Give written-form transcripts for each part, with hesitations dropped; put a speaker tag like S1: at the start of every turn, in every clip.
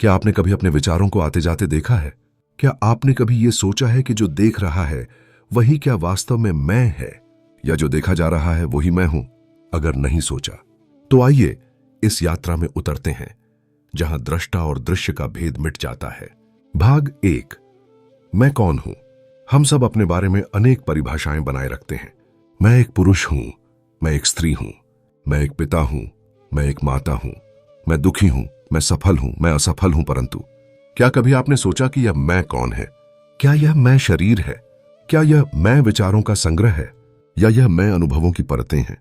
S1: क्या आपने कभी अपने विचारों को आते जाते देखा है? क्या आपने कभी ये सोचा है कि जो देख रहा है वही क्या वास्तव में मैं है, या जो देखा जा रहा है वही मैं हूं? अगर नहीं सोचा तो आइए इस यात्रा में उतरते हैं जहां दृष्टा और दृश्य का भेद मिट जाता है। भाग 1। मैं कौन हूं? हम सब अपने बारे में अनेक परिभाषाएं बनाए रखते हैं। मैं एक पुरुष हूं, मैं एक स्त्री हूं, मैं एक पिता हूं, मैं एक माता हूं, मैं दुखी हूं, मैं सफल हूं, मैं असफल हूं। परंतु क्या कभी आपने सोचा कि यह मैं कौन है? क्या यह मैं शरीर है? क्या यह मैं विचारों का संग्रह है, या यह मैं अनुभवों की परतें हैं?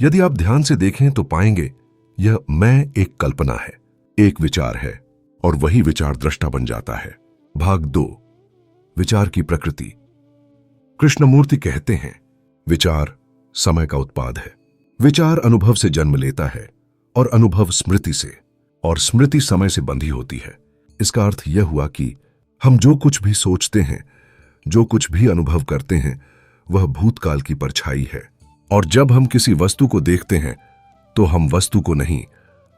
S1: यदि आप ध्यान से देखें तो पाएंगे यह मैं एक कल्पना है, एक विचार है, और वही विचार दृष्टा बन जाता है। भाग 2। विचार की प्रकृति। कृष्णमूर्ति कहते हैं, विचार समय का उत्पाद है। विचार अनुभव से जन्म लेता है, और अनुभव स्मृति से, और स्मृति समय से बंधी होती है। इसका अर्थ यह हुआ कि हम जो कुछ भी सोचते हैं, जो कुछ भी अनुभव करते हैं, वह भूतकाल की परछाई है। और जब हम किसी वस्तु को देखते हैं तो हम वस्तु को नहीं,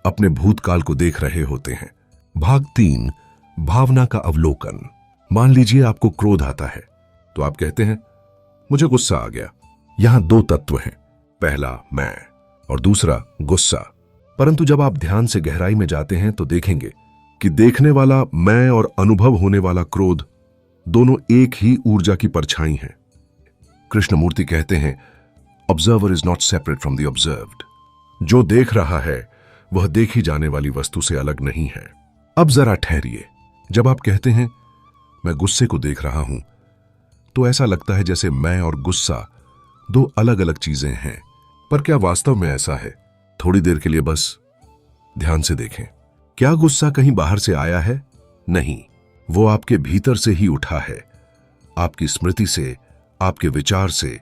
S1: अपने भूतकाल को देख रहे होते हैं। भाग 3। भावना का अवलोकन। मान लीजिए आपको क्रोध आता है तो आप कहते हैं, मुझे गुस्सा आ गया। यहां 2 तत्व हैं, पहला मैं और दूसरा गुस्सा। परंतु जब आप ध्यान से गहराई में जाते हैं तो देखेंगे कि देखने वाला मैं और अनुभव होने वाला क्रोध दोनों एक ही ऊर्जा की परछाई हैं। कृष्णमूर्ति कहते हैं, observer is not separate from the observed. जो देख रहा है वह देखी जाने वाली वस्तु से अलग नहीं है। अब जरा ठहरिए। जब आप कहते हैं मैं गुस्से को देख रहा हूं, तो ऐसा लगता है जैसे मैं और गुस्सा 2 अलग अलग चीजें हैं। पर क्या वास्तव में ऐसा है? थोड़ी देर के लिए बस ध्यान से देखें। क्या गुस्सा कहीं बाहर से आया है? नहीं, वो आपके भीतर से ही उठा है, आपकी स्मृति से, आपके विचार से,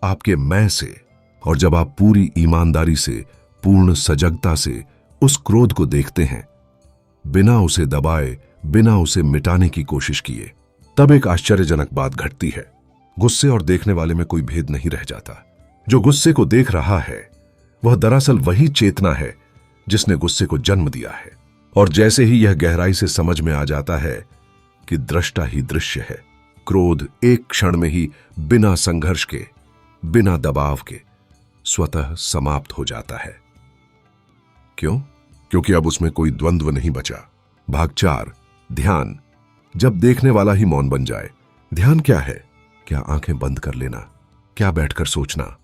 S1: आपके मैं से। और जब आप पूरी ईमानदारी से, पूर्ण सजगता से उस क्रोध को देखते हैं, बिना उसे दबाए, बिना उसे मिटाने की कोशिश किए, तब एक आश्चर्यजनक बात घटती है। गुस्से और देखने वाले में कोई भेद नहीं रह जाता। जो गुस्से को देख रहा है वह दरअसल वही चेतना है जिसने गुस्से को जन्म दिया है। और जैसे ही यह गहराई से समझ में आ जाता है कि दृष्टा ही दृश्य है, क्रोध एक क्षण में ही बिना संघर्ष के, बिना दबाव के स्वतः समाप्त हो जाता है। क्यों? क्योंकि अब उसमें कोई द्वंद्व नहीं बचा। भाग 4। ध्यान। जब देखने वाला ही मौन बन जाए। ध्यान क्या है? क्या आंखें बंद कर लेना? क्या बैठकर सोचना?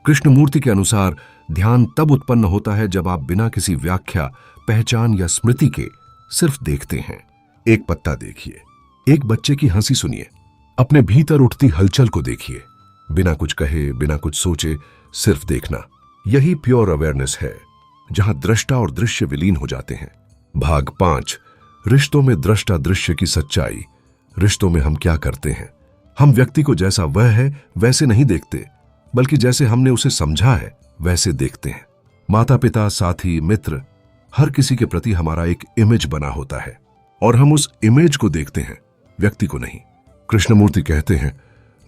S1: कृष्णमूर्ति के अनुसार ध्यान तब उत्पन्न होता है जब आप बिना किसी व्याख्या, पहचान या स्मृति के सिर्फ देखते हैं। एक पत्ता देखिए, एक बच्चे की हंसी सुनिए, अपने भीतर उठती हलचल को देखिए, बिना कुछ कहे, बिना कुछ सोचे, सिर्फ देखना। यही प्योर अवेयरनेस है, जहां दृष्टा और दृश्य विलीन हो जाते हैं। भाग 5। रिश्तों में दृष्टा दृश्य की सच्चाई। रिश्तों में हम क्या करते हैं? हम व्यक्ति को जैसा वह है वैसे नहीं देखते, बल्कि जैसे हमने उसे समझा है वैसे देखते हैं। माता पिता, साथी, मित्र, हर किसी के प्रति हमारा एक इमेज बना होता है, और हम उस इमेज को देखते हैं, व्यक्ति को नहीं। कृष्णमूर्ति कहते हैं,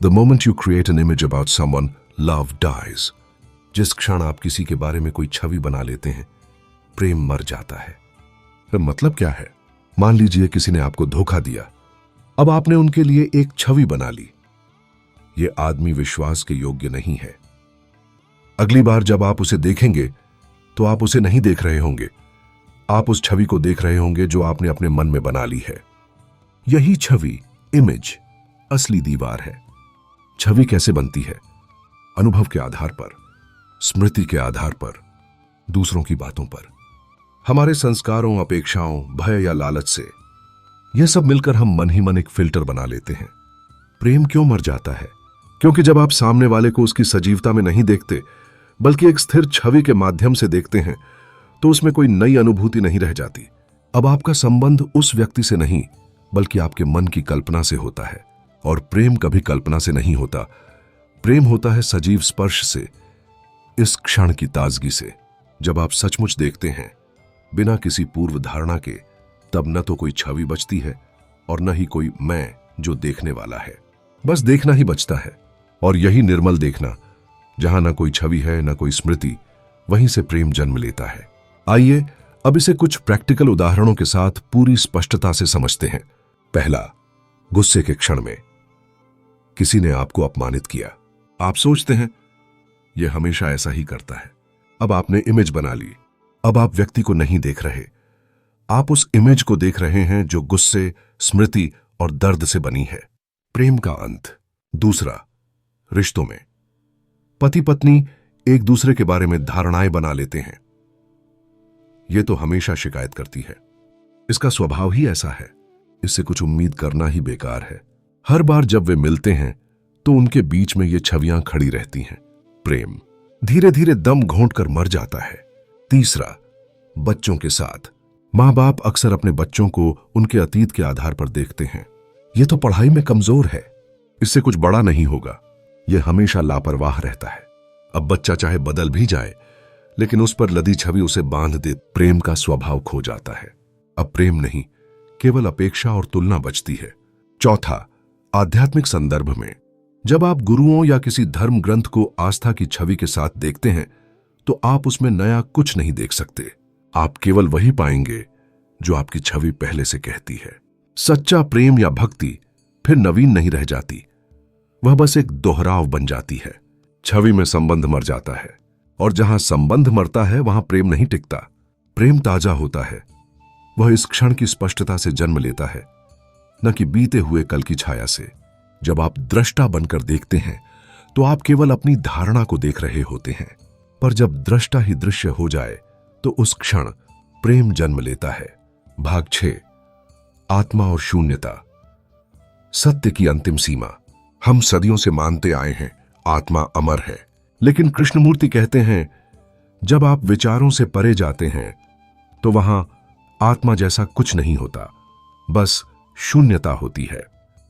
S1: the moment you create an image about someone, love dies. जिस क्षण आप किसी के बारे में कोई छवि बना लेते हैं, प्रेम मर जाता है। तो मतलब क्या है? मान लीजिए किसी ने आपको धोखा दिया, अब आपने उनके लिए एक छवि बना ली। यह आदमी विश्वास के योग्य नहीं है। अगली बार जब आप उसे देखेंगे तो आप उसे नहीं देख रहे होंगे, आप उस छवि को देख रहे होंगे जो आपने अपने मन में बना ली है। यही छवि, इमेज, असली दीवार है। छवि कैसे बनती है? अनुभव के आधार पर, स्मृति के आधार पर, दूसरों की बातों पर, हमारे संस्कारों, अपेक्षाओं, भय या लालच से। यह सब मिलकर हम मन ही मन एक फिल्टर बना लेते हैं। प्रेम क्यों मर जाता है? क्योंकि जब आप सामने वाले को उसकी सजीवता में नहीं देखते, बल्कि एक स्थिर छवि के माध्यम से देखते हैं, तो उसमें कोई नई अनुभूति नहीं रह जाती। अब आपका संबंध उस व्यक्ति से नहीं, बल्कि आपके मन की कल्पना से होता है। और प्रेम कभी कल्पना से नहीं होता। प्रेम होता है सजीव स्पर्श से, इस क्षण की ताजगी से। जब आप सचमुच देखते हैं, बिना किसी पूर्व धारणा के, तब न तो कोई छवि बचती है और न ही कोई मैं जो देखने वाला है। बस देखना ही बचता है। और यही निर्मल देखना, जहां न कोई छवि है न कोई स्मृति, वहीं से प्रेम जन्म लेता है। आइए अब इसे कुछ प्रैक्टिकल उदाहरणों के साथ पूरी स्पष्टता से समझते हैं। पहला, गुस्से के क्षण में किसी ने आपको अपमानित किया। आप सोचते हैं यह हमेशा ऐसा ही करता है। अब आपने इमेज बना ली। अब आप व्यक्ति को नहीं देख रहे, आप उस इमेज को देख रहे हैं जो गुस्से, स्मृति और दर्द से बनी है। प्रेम का अंत। दूसरा, रिश्तों में पति पत्नी एक दूसरे के बारे में धारणाएं बना लेते हैं। यह तो हमेशा शिकायत करती है, इसका स्वभाव ही ऐसा है, इससे कुछ उम्मीद करना ही बेकार है। हर बार जब वे मिलते हैं तो उनके बीच में ये छवियां खड़ी रहती हैं। प्रेम धीरे धीरे दम घोंट कर मर जाता है। तीसरा, बच्चों के साथ मां बाप अक्सर अपने बच्चों को उनके अतीत के आधार पर देखते हैं। यह तो पढ़ाई में कमजोर है, इससे कुछ बड़ा नहीं होगा। यह हमेशा लापरवाह रहता है। अब बच्चा चाहे बदल भी जाए, लेकिन उस पर लदी छवि उसे बांध दे। प्रेम का स्वभाव खो जाता है। अब प्रेम नहीं, केवल अपेक्षा और तुलना बचती है। चौथा, आध्यात्मिक संदर्भ में जब आप गुरुओं या किसी धर्म ग्रंथ को आस्था की छवि के साथ देखते हैं तो आप उसमें नया कुछ नहीं देख सकते। आप केवल वही पाएंगे जो आपकी छवि पहले से कहती है। सच्चा प्रेम या भक्ति फिर नवीन नहीं रह जाती, वह बस एक दोहराव बन जाती है। छवि में संबंध मर जाता है, और जहां संबंध मरता है वहां प्रेम नहीं टिकता। प्रेम ताजा होता है, वह इस क्षण की स्पष्टता से जन्म लेता है, न कि बीते हुए कल की छाया से। जब आप दृष्टा बनकर देखते हैं तो आप केवल अपनी धारणा को देख रहे होते हैं, पर जब दृष्टा ही दृश्य हो जाए तो उस क्षण प्रेम जन्म लेता है। भाग 6, आत्मा और शून्यता। सत्य की अंतिम सीमा। हम सदियों से मानते आए हैं आत्मा अमर है, लेकिन कृष्णमूर्ति कहते हैं जब आप विचारों से परे जाते हैं तो वहां आत्मा जैसा कुछ नहीं होता, बस शून्यता होती है।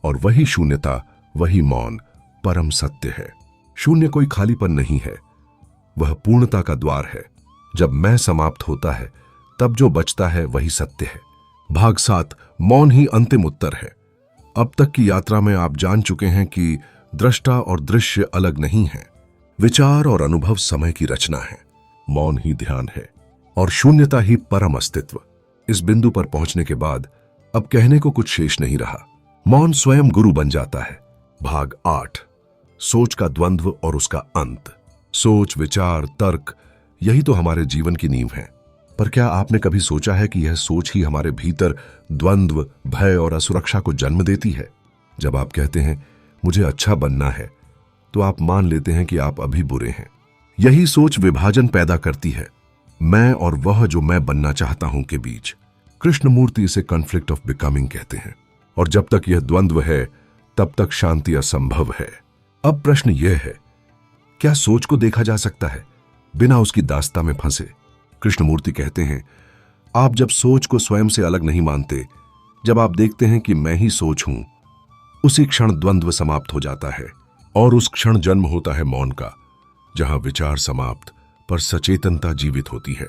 S1: और वही शून्यता, वही मौन परम सत्य है। शून्य कोई खालीपन नहीं है, वह पूर्णता का द्वार है। जब मैं समाप्त होता है तब जो बचता है वही सत्य है। भाग 7, मौन ही अंतिम उत्तर है। अब तक की यात्रा में आप जान चुके हैं कि दृष्टा और दृश्य अलग नहीं है। विचार और अनुभव समय की रचना है, मौन ही ध्यान है, और शून्यता ही परम अस्तित्व। इस बिंदु पर पहुंचने के बाद अब कहने को कुछ शेष नहीं रहा। मौन स्वयं गुरु बन जाता है। भाग 8, सोच का द्वंद्व और उसका अंत। सोच, विचार, तर्क, यही तो हमारे जीवन की नींव है। पर क्या आपने कभी सोचा है कि यह सोच ही हमारे भीतर द्वंद्व, भय और असुरक्षा को जन्म देती है? जब आप कहते हैं मुझे अच्छा बनना है, तो आप मान लेते हैं कि आप अभी बुरे हैं। यही सोच विभाजन पैदा करती है, मैं और वह जो मैं बनना चाहता हूं के बीच। कृष्णमूर्ति इसे कॉन्फ्लिक्ट ऑफ बिकमिंग कहते हैं। और जब तक यह द्वंद्व है तब तक शांति असंभव है। अब प्रश्न यह है, क्या सोच को देखा जा सकता है बिना उसकी दास्ता में फंसे? कृष्णमूर्ति कहते हैं आप जब सोच को स्वयं से अलग नहीं मानते, जब आप देखते हैं कि मैं ही सोच हूं, उसी क्षण द्वंद्व समाप्त हो जाता है। और उस क्षण जन्म होता है मौन का, जहां विचार समाप्त पर सचेतनता जीवित होती है।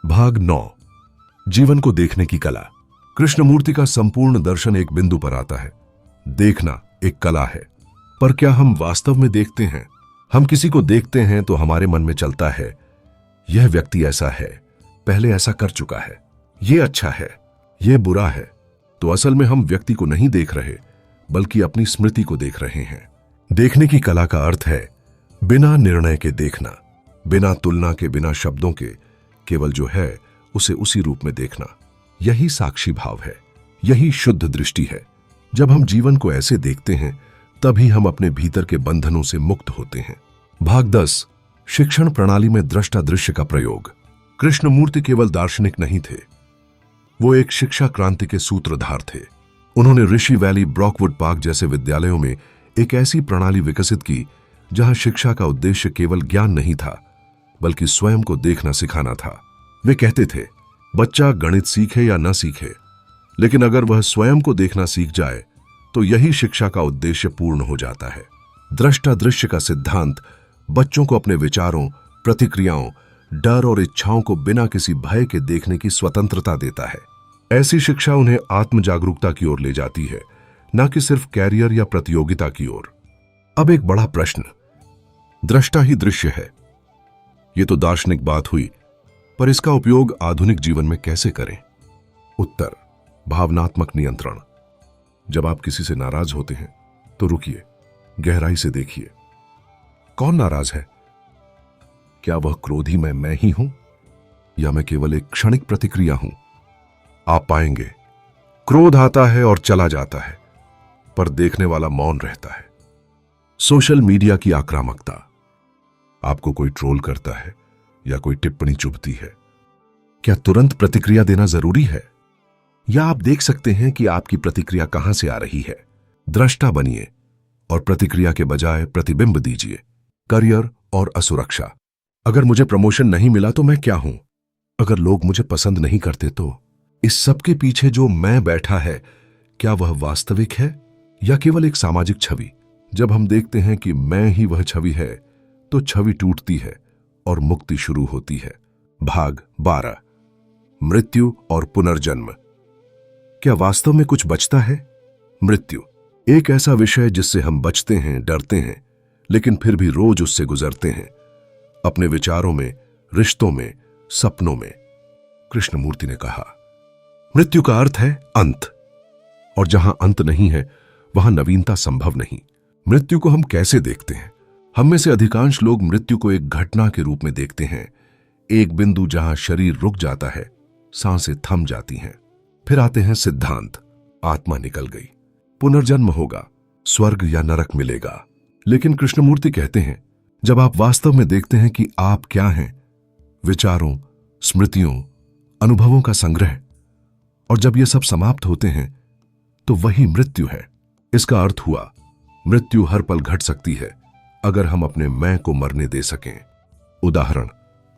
S1: भाग 9, जीवन को देखने की कला। कृष्णमूर्ति का संपूर्ण दर्शन एक बिंदु पर आता है। देखना एक कला है, पर क्या हम वास्तव में देखते हैं? हम किसी को देखते हैं तो हमारे मन में चलता है यह व्यक्ति ऐसा है, पहले ऐसा कर चुका है, यह अच्छा है, यह बुरा है। तो असल में हम व्यक्ति को नहीं देख रहे, बल्कि अपनी स्मृति को देख रहे हैं। देखने की कला का अर्थ है बिना निर्णय के देखना, बिना तुलना के, बिना शब्दों के, केवल जो है उसे उसी रूप में देखना। यही साक्षी भाव है, यही शुद्ध दृष्टि है। जब हम जीवन को ऐसे देखते हैं तभी हम अपने भीतर के बंधनों से मुक्त होते हैं। भाग 10, शिक्षण प्रणाली में दृष्टा दृश्य का प्रयोग। कृष्णमूर्ति केवल दार्शनिक नहीं थे, वो एक शिक्षा क्रांति के सूत्रधार थे। उन्होंने ऋषि वैली, ब्रॉकवुड पार्क जैसे विद्यालयों में एक ऐसी प्रणाली विकसित की जहां शिक्षा का उद्देश्य केवल ज्ञान नहीं था, बल्कि स्वयं को देखना सिखाना था। वे कहते थे बच्चा गणित सीखे या न सीखे, लेकिन अगर वह स्वयं को देखना सीख जाए तो यही शिक्षा का उद्देश्य पूर्ण हो जाता है। दृष्टा दृश्य का सिद्धांत बच्चों को अपने विचारों, प्रतिक्रियाओं, डर और इच्छाओं को बिना किसी भय के देखने की स्वतंत्रता देता है। ऐसी शिक्षा उन्हें आत्म जागरूकता की ओर ले जाती है, न कि सिर्फ कैरियर या प्रतियोगिता की ओर। अब एक बड़ा प्रश्न, दृष्टा ही दृश्य है, ये तो दार्शनिक बात हुई, पर इसका उपयोग आधुनिक जीवन में कैसे करें? उत्तर, भावनात्मक नियंत्रण। जब आप किसी से नाराज होते हैं तो रुकिए, गहराई से देखिए, कौन नाराज है? क्या वह क्रोधी मैं ही हूं या मैं केवल एक क्षणिक प्रतिक्रिया हूं? आप पाएंगे क्रोध आता है और चला जाता है, पर देखने वाला मौन रहता है। सोशल मीडिया की आक्रामकता। आपको कोई ट्रोल करता है या कोई टिप्पणी चुभती है, क्या तुरंत प्रतिक्रिया देना जरूरी है? या आप देख सकते हैं कि आपकी प्रतिक्रिया कहां से आ रही है? दृष्टा बनिए और प्रतिक्रिया के बजाय प्रतिबिंब दीजिए। करियर और असुरक्षा। अगर मुझे प्रमोशन नहीं मिला तो मैं क्या हूं? अगर लोग मुझे पसंद नहीं करते तो? इस सब के पीछे जो मैं बैठा है, क्या वह वास्तविक है या केवल एक सामाजिक छवि? जब हम देखते हैं कि मैं ही वह छवि है, तो छवि टूटती है और मुक्ति शुरू होती है। भाग 12। मृत्यु और पुनर्जन्म। क्या वास्तव में कुछ बचता है? मृत्यु एक ऐसा विषय जिससे हम बचते हैं, डरते हैं, लेकिन फिर भी रोज उससे गुजरते हैं, अपने विचारों में, रिश्तों में, सपनों में। कृष्णमूर्ति ने कहा, मृत्यु का अर्थ है अंत, और जहां अंत नहीं है वहां नवीनता संभव नहीं। मृत्यु को हम कैसे देखते हैं? हम में से अधिकांश लोग मृत्यु को एक घटना के रूप में देखते हैं, एक बिंदु जहां शरीर रुक जाता है, सांसें थम जाती हैं। फिर आते हैं सिद्धांत, आत्मा निकल गई, पुनर्जन्म होगा, स्वर्ग या नरक मिलेगा। लेकिन कृष्णमूर्ति कहते हैं, जब आप वास्तव में देखते हैं कि आप क्या हैं, विचारों, स्मृतियों, अनुभवों का संग्रह, और जब ये सब समाप्त होते हैं तो वही मृत्यु है। इसका अर्थ हुआ, मृत्यु हर पल घट सकती है अगर हम अपने मैं को मरने दे सकें। उदाहरण,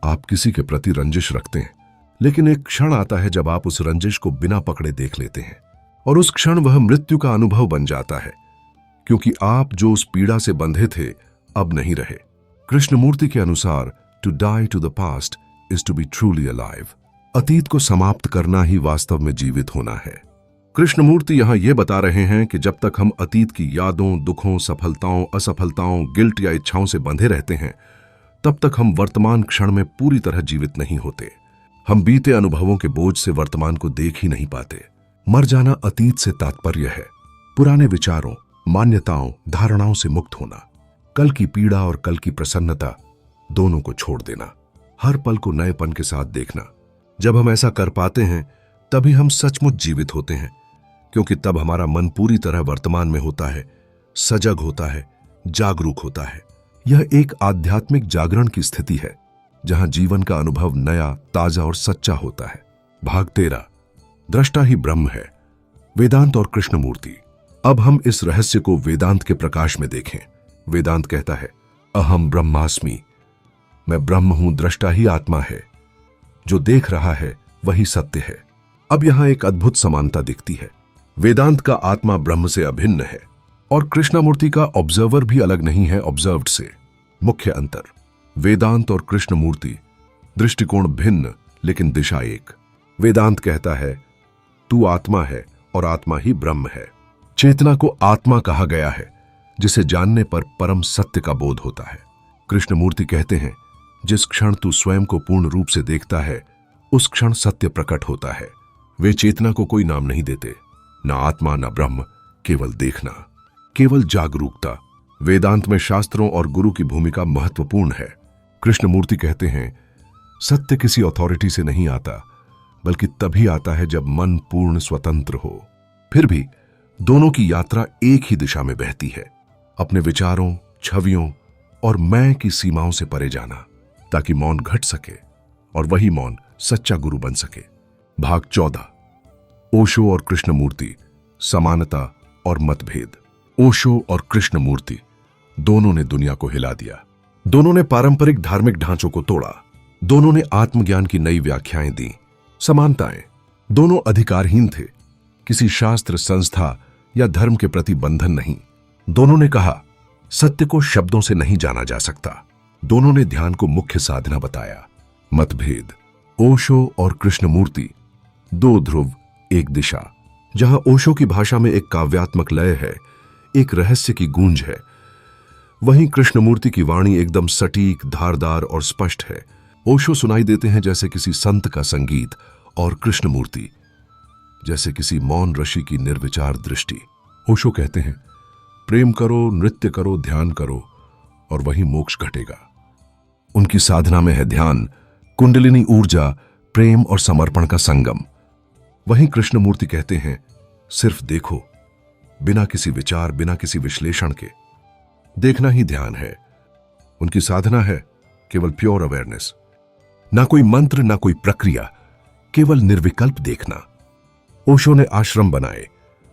S1: आप किसी के प्रति रंजिश रखते हैं, लेकिन एक क्षण आता है जब आप उस रंजिश को बिना पकड़े देख लेते हैं, और उस क्षण वह मृत्यु का अनुभव बन जाता है, क्योंकि आप जो उस पीड़ा से बंधे थे अब नहीं रहे। कृष्णमूर्ति के अनुसार, to die to the past is to be truly alive. अतीत को समाप्त करना ही वास्तव में जीवित होना है। कृष्णमूर्ति यहां यह बता रहे हैं कि जब तक हम अतीत की यादों, दुखों, सफलताओं, असफलताओं, गिल्ट या इच्छाओं से बंधे रहते हैं, तब तक हम वर्तमान क्षण में पूरी तरह जीवित नहीं होते। हम बीते अनुभवों के बोझ से वर्तमान को देख ही नहीं पाते। मर जाना अतीत से तात्पर्य है पुराने विचारों, मान्यताओं, धारणाओं से मुक्त होना। कल की पीड़ा और कल की प्रसन्नता दोनों को छोड़ देना, हर पल को नएपन के साथ देखना। जब हम ऐसा कर पाते हैं तभी हम सचमुच जीवित होते हैं, क्योंकि तब हमारा मन पूरी तरह वर्तमान में होता है, सजग होता है, जागरूक होता है। यह एक आध्यात्मिक जागरण की स्थिति है जहां जीवन का अनुभव नया, ताजा और सच्चा होता है। भाग 13, दृष्टा ही ब्रह्म है, वेदांत और कृष्णमूर्ति। अब हम इस रहस्य को वेदांत के प्रकाश में देखें। वेदांत कहता है, अहम ब्रह्मास्मि, मैं ब्रह्म हूं, दृष्टा ही आत्मा है, जो देख रहा है वही सत्य है। अब यहां एक अद्भुत समानता दिखती है। वेदांत का आत्मा ब्रह्म से अभिन्न है और कृष्णमूर्ति का ऑब्जर्वर भी अलग नहीं है ऑब्जर्व्ड से। मुख्य अंतर, वेदांत और कृष्णमूर्ति दृष्टिकोण भिन्न लेकिन दिशा एक। वेदांत कहता है, तू आत्मा है और आत्मा ही ब्रह्म है। चेतना को आत्मा कहा गया है, जिसे जानने पर परम सत्य का बोध होता है। कृष्णमूर्ति कहते हैं, जिस क्षण तू स्वयं को पूर्ण रूप से देखता है, उस क्षण सत्य प्रकट होता है। वे चेतना को कोई नाम नहीं देते, ना आत्मा ना ब्रह्म, केवल देखना, केवल जागरूकता। वेदांत में शास्त्रों और गुरु की भूमिका महत्वपूर्ण है। कृष्णमूर्ति कहते हैं, सत्य किसी अथॉरिटी से नहीं आता, बल्कि तभी आता है जब मन पूर्ण स्वतंत्र हो। फिर भी दोनों की यात्रा एक ही दिशा में बहती है, अपने विचारों, छवियों और मैं की सीमाओं से परे जाना, ताकि मौन घट सके और वही मौन सच्चा गुरु बन सके। भाग 14, ओशो और कृष्णमूर्ति, समानता और मतभेद। ओशो और कृष्णमूर्ति दोनों ने दुनिया को हिला दिया। दोनों ने पारंपरिक धार्मिक ढांचों को तोड़ा। दोनों ने आत्मज्ञान की नई व्याख्याएं दी। समानताएं, दोनों अधिकारहीन थे, किसी शास्त्र, संस्था या धर्म के प्रति बंधन नहीं। दोनों ने कहा, सत्य को शब्दों से नहीं जाना जा सकता। दोनों ने ध्यान को मुख्य साधना बताया। मतभेद, ओशो और कृष्णमूर्ति, दो ध्रुव एक दिशा। जहां ओशो की भाषा में एक काव्यात्मक लय है, एक रहस्य की गूंज है, वहीं कृष्णमूर्ति की वाणी एकदम सटीक, धारदार और स्पष्ट है, ओशो सुनाई देते हैं जैसे किसी संत का संगीत, और कृष्णमूर्ति जैसे किसी मौन ऋषि की निर्विचार दृष्टि। ओशो कहते हैं, प्रेम करो, नृत्य करो, ध्यान करो और वही मोक्ष घटेगा। उनकी साधना में है ध्यान, कुंडलिनी ऊर्जा, प्रेम और समर्पण का संगम। वहीं कृष्णमूर्ति कहते हैं, सिर्फ देखो, बिना किसी विचार, बिना किसी विश्लेषण के। देखना ही ध्यान है। उनकी साधना है केवल प्योर अवेयरनेस, ना कोई मंत्र, ना कोई प्रक्रिया, केवल निर्विकल्प देखना। ओशो ने आश्रम बनाए,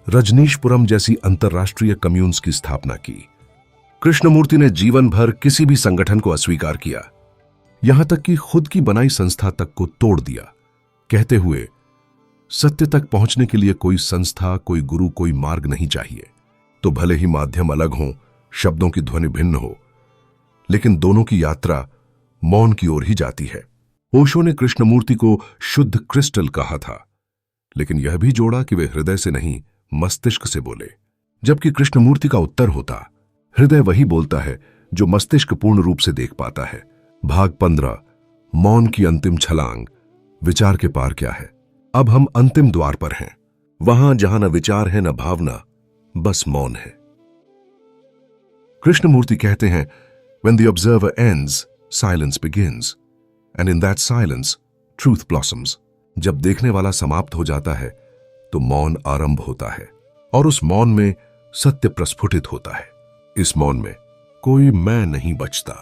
S1: रजनीशपुरम जैसी अंतरराष्ट्रीय कम्यून्स की स्थापना की। कृष्णमूर्ति ने जीवन भर किसी भी संगठन को अस्वीकार किया, यहां तक कि खुद की बनाई संस्था तक को तोड़ दिया, कहते हुए, सत्य तक पहुंचने के लिए कोई संस्था, कोई गुरु, कोई मार्ग नहीं चाहिए। तो भले ही माध्यम अलग हों, शब्दों की ध्वनि भिन्न हो, लेकिन दोनों की यात्रा मौन की ओर ही जाती है। ओशो ने कृष्णमूर्ति को शुद्ध क्रिस्टल कहा था, लेकिन यह भी जोड़ा कि वे हृदय से नहीं, मस्तिष्क से बोले। जबकि कृष्णमूर्ति का उत्तर होता, हृदय वही बोलता है जो मस्तिष्क पूर्ण रूप से देख पाता है। भाग 15, मौन की अंतिम छलांग, विचार के पार क्या है। अब हम अंतिम द्वार पर हैं, वहां जहां न विचार है, न भावना, बस मौन है। कृष्णमूर्ति कहते हैं, when the observer ends, silence begins, and in that silence, truth blossoms. जब देखने वाला समाप्त हो जाता है तो मौन आरंभ होता है, और उस मौन में सत्य प्रस्फुटित होता है। इस मौन में कोई मैं नहीं बचता,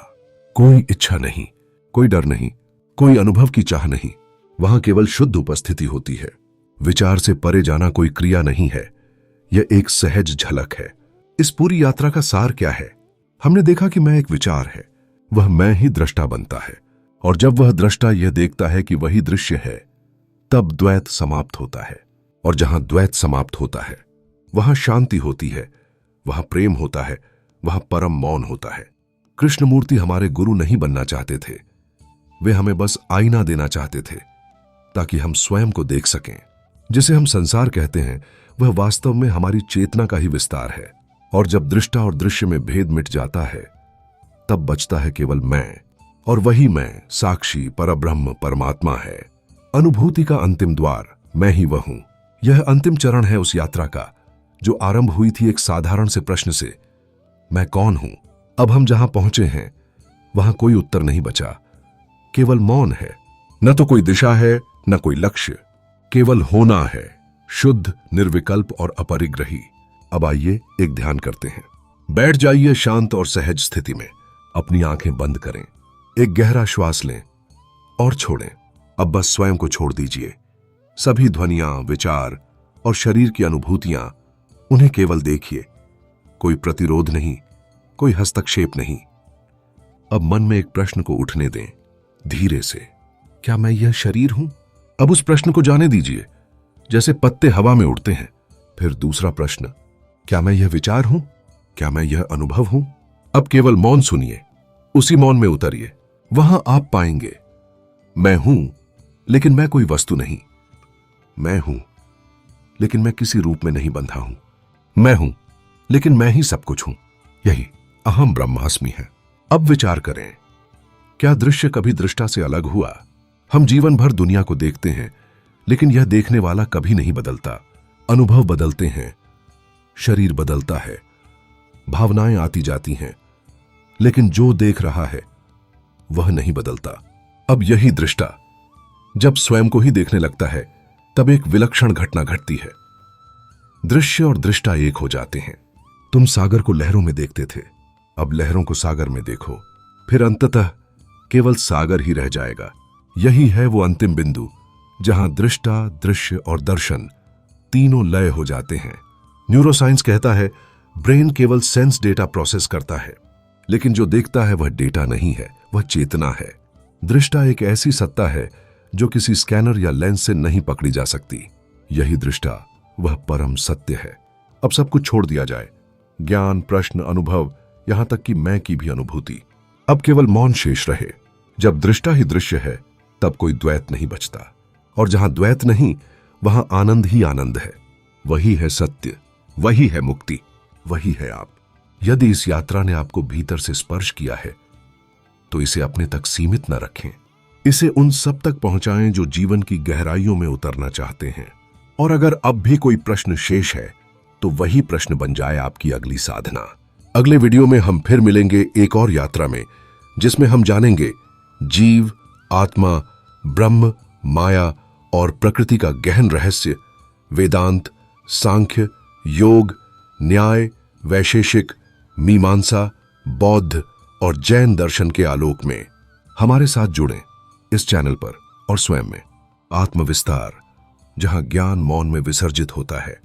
S1: कोई इच्छा नहीं, कोई डर नहीं, कोई अनुभव की चाह नहीं। वहां केवल शुद्ध उपस्थिति होती है। विचार से परे जाना कोई क्रिया नहीं है, यह एक सहज झलक है। इस पूरी यात्रा का सार क्या है? हमने देखा कि मैं एक विचार है, वह मैं ही दृष्टा बनता है, और जब वह दृष्टा यह देखता है कि वही दृश्य है, तब द्वैत समाप्त होता है। और जहां द्वैत समाप्त होता है, वहां शांति होती है, वहां प्रेम होता है, वहां परम मौन होता है। कृष्णमूर्ति हमारे गुरु नहीं बनना चाहते थे, वे हमें बस आईना देना चाहते थे, ताकि हम स्वयं को देख सकें। जिसे हम संसार कहते हैं, वह वास्तव में हमारी चेतना का ही विस्तार है। और जब दृष्टा और दृश्य में भेद मिट जाता है, तब बचता है केवल मैं, और वही मैं साक्षी, परब्रह्म, परमात्मा है। अनुभूति का अंतिम द्वार मैं ही वह हूं। यह अंतिम चरण है उस यात्रा का जो आरंभ हुई थी एक साधारण से प्रश्न से, मैं कौन हूं। अब हम जहां पहुंचे हैं, वहां कोई उत्तर नहीं बचा, केवल मौन है। न तो कोई दिशा है, न कोई लक्ष्य, केवल होना है, शुद्ध, निर्विकल्प और अपरिग्रही। अब आइए एक ध्यान करते हैं। बैठ जाइए शांत और सहज स्थिति में, अपनी आंखें बंद करें, एक गहरा श्वास लें और छोड़ें। अब बस स्वयं को छोड़ दीजिए। सभी ध्वनियां, विचार और शरीर की अनुभूतियां, उन्हें केवल देखिए। कोई प्रतिरोध नहीं, कोई हस्तक्षेप नहीं। अब मन में एक प्रश्न को उठने दें, धीरे से, क्या मैं यह शरीर हूं? अब उस प्रश्न को जाने दीजिए, जैसे पत्ते हवा में उड़ते हैं। फिर दूसरा प्रश्न, क्या मैं यह विचार हूं? क्या मैं यह अनुभव हूं? अब केवल मौन सुनिए, उसी मौन में उतरिए। वहां आप पाएंगे, मैं हूं, लेकिन मैं कोई वस्तु नहीं। मैं हूं, लेकिन मैं किसी रूप में नहीं बंधा हूं। मैं हूं, लेकिन मैं ही सब कुछ हूं। यही अहम ब्रह्मास्मि है। अब विचार करें, क्या दृश्य कभी दृष्टा से अलग हुआ? हम जीवन भर दुनिया को देखते हैं, लेकिन यह देखने वाला कभी नहीं बदलता। अनुभव बदलते हैं, शरीर बदलता है, भावनाएं आती जाती हैं, लेकिन जो देख रहा है वह नहीं बदलता। अब यही दृष्टा जब स्वयं को ही देखने लगता है, तब एक विलक्षण घटना घटती है। दृश्य और दृष्टा एक हो जाते हैं। तुम सागर को लहरों में देखते थे, अब लहरों को सागर में देखो, फिर अंततः केवल सागर ही रह जाएगा। यही है वो अंतिम बिंदु जहां दृष्टा, दृश्य और दर्शन तीनों लय हो जाते हैं। न्यूरोसाइंस कहता है, ब्रेन केवल सेंस डेटा प्रोसेस करता है, लेकिन जो देखता है वह डेटा नहीं है, वह चेतना है। दृष्टा एक ऐसी सत्ता है जो किसी स्कैनर या लेंस से नहीं पकड़ी जा सकती। यही दृष्टा वह परम सत्य है। अब सब कुछ छोड़ दिया जाए, ज्ञान, प्रश्न, अनुभव, यहां तक कि मैं की भी अनुभूति। अब केवल मौन शेष रहे। जब दृष्टा ही दृश्य है, तब कोई द्वैत नहीं बचता, और जहां द्वैत नहीं, वहां आनंद ही आनंद है। वही है सत्य, वही है मुक्ति, वही है आप। यदि इस यात्रा ने आपको भीतर से स्पर्श किया है, तो इसे अपने तक सीमित न रखें। इसे उन सब तक पहुंचाएं जो जीवन की गहराइयों में उतरना चाहते हैं। और अगर अब भी कोई प्रश्न शेष है तो वही प्रश्न बन जाए आपकी अगली साधना। अगले वीडियो में हम फिर मिलेंगे एक और यात्रा में, जिसमें हम जानेंगे जीव, आत्मा, ब्रह्म, माया और प्रकृति का गहन रहस्य वेदांत, सांख्य, योग, न्याय, वैशेषिक, मीमांसा, बौद्ध और जैन दर्शन के आलोक में। हमारे साथ जुड़ें इस चैनल पर और स्वयं में आत्मविस्तार, जहां ज्ञान मौन में विसर्जित होता है।